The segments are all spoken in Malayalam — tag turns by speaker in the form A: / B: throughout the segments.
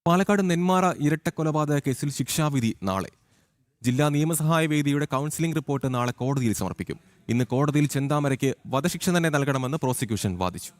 A: പാലക്കാട് നെന്മാറ ഇരട്ടക്കൊലപാതക കേസിൽ ശിക്ഷാവിധി നാളെ. ജില്ലാ നിയമസഹായ വേദിയുടെ കൗൺസിലിംഗ് റിപ്പോർട്ട് നാളെ കോടതിയിൽ സമർപ്പിക്കും. ഇന്ന് കോടതിയിൽ ചെന്താമരയ്ക്ക് വധശിക്ഷ തന്നെ നൽകണമെന്ന് പ്രോസിക്യൂഷൻ വാദിച്ചു.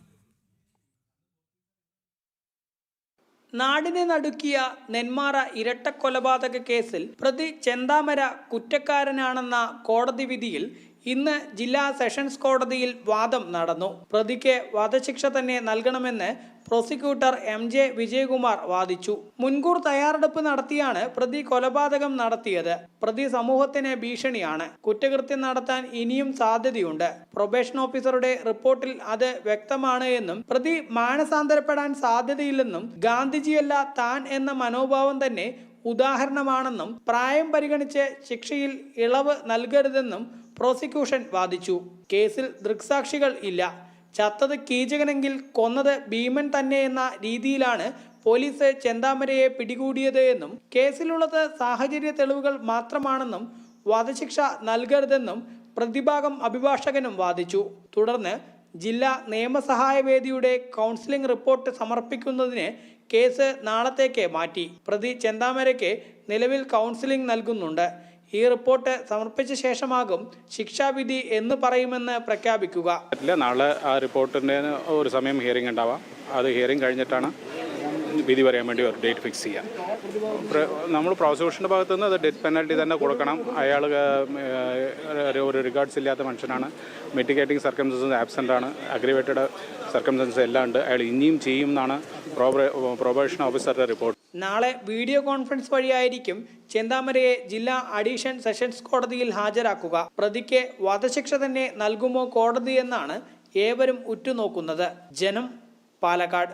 B: നാടിനെ നടുക്കിയ നെന്മാറ ഇരട്ടക്കൊലപാതക കേസിൽ പ്രതി ചെന്താമര കുറ്റക്കാരനാണെന്ന കോടതി വിധിയിൽ ഇന്ന് ജില്ലാ സെഷൻസ് കോടതിയിൽ വാദം നടന്നു. പ്രതിക്ക് വധശിക്ഷ തന്നെ നൽകണമെന്ന് പ്രോസിക്യൂട്ടർ MJ വിജയകുമാർ വാദിച്ചു. മുൻകൂർ തയ്യാറെടുപ്പ് നടത്തിയാണ് പ്രതി കൊലപാതകം നടത്തിയത്. പ്രതി സമൂഹത്തിന് ഭീഷണിയാണ്. കുറ്റകൃത്യം നടത്താൻ ഇനിയും സാധ്യതയുണ്ട്. പ്രൊബേഷൻ ഓഫീസറുടെ റിപ്പോർട്ടിൽ അത് വ്യക്തമാണ് എന്നും പ്രതി മാനസാന്തരപ്പെടാൻ സാധ്യതയില്ലെന്നും ഗാന്ധിജിയല്ല താൻ എന്ന മനോഭാവം തന്നെ ഉദാഹരണമാണെന്നും പ്രായം പരിഗണിച്ച് ശിക്ഷയിൽ ഇളവ് നൽകരുതെന്നും പ്രോസിക്യൂഷൻ വാദിച്ചു. കേസിൽ ദൃക്സാക്ഷികൾ ഇല്ല. ചത്തത് കീചകനെങ്കിൽ കൊന്നത് ഭീമൻ തന്നെ എന്ന രീതിയിലാണ് പോലീസ് ചെന്താമരയെ പിടികൂടിയത് എന്നും കേസിലുള്ളത് സാഹചര്യ തെളിവുകൾ മാത്രമാണെന്നും വധശിക്ഷ നൽകരുതെന്നും പ്രതിഭാഗം അഭിഭാഷകനും വാദിച്ചു. തുടർന്ന് ജില്ലാ നിയമസഹായ വേദിയുടെ കൗൺസിലിംഗ് റിപ്പോർട്ട് സമർപ്പിക്കുന്നതിന് കേസ് നാളത്തേക്ക് മാറ്റി. പ്രതി ചെന്താമരയ്ക്ക് നിലവിൽ കൗൺസിലിംഗ് നൽകുന്നുണ്ട്. ഈ റിപ്പോർട്ട് സമർപ്പിച്ച ശേഷമാകും ശിക്ഷാവിധി എന്ന് പറയുമെന്ന് പ്രഖ്യാപിക്കുക.
C: നാളെ ആ റിപ്പോർട്ടിൻ്റെ ഒരു സമയം ഹിയറിംഗ് ഉണ്ടാവാം. അത് ഹിയറിംഗ് കഴിഞ്ഞിട്ടാണ് വിധി പറയാൻ വേണ്ടി ഒരു ഡേറ്റ് ഫിക്സ് ചെയ്യാം. നമ്മൾ പ്രോസിക്യൂഷൻ്റെ ഭാഗത്തു നിന്ന് അത് ഡെത്ത് പെനൽറ്റി തന്നെ കൊടുക്കണം. അയാൾ ഒരു റിഗാർഡ്സ് ഇല്ലാത്ത മനുഷ്യനാണ്. മിറ്റിഗേറ്റിംഗ് സർക്കംസ്റ്റൻസസ് ആബ്സെൻ്റ് ആണ്. അഗ്രിവേറ്റഡ് സർക്കംസ്റ്റൻസസ് എല്ലാം ഉണ്ട്. അയാൾ ഇനിയും ചെയ്യും എന്നാണ് പ്രൊബേഷൻ ഓഫീസറുടെ റിപ്പോർട്ട്.
B: നാളെ വീഡിയോ കോൺഫറൻസ് വഴിയായിരിക്കും ചെന്താമരയെ ജില്ലാ അഡീഷൻ സെഷൻസ് കോടതിയിൽ ഹാജരാക്കുക. പ്രതിക്ക് വധശിക്ഷ തന്നെ നൽകുമോ കോടതി എന്നാണ് ഏവരും ഉറ്റുനോക്കുന്നത്. ജനം, പാലക്കാട്.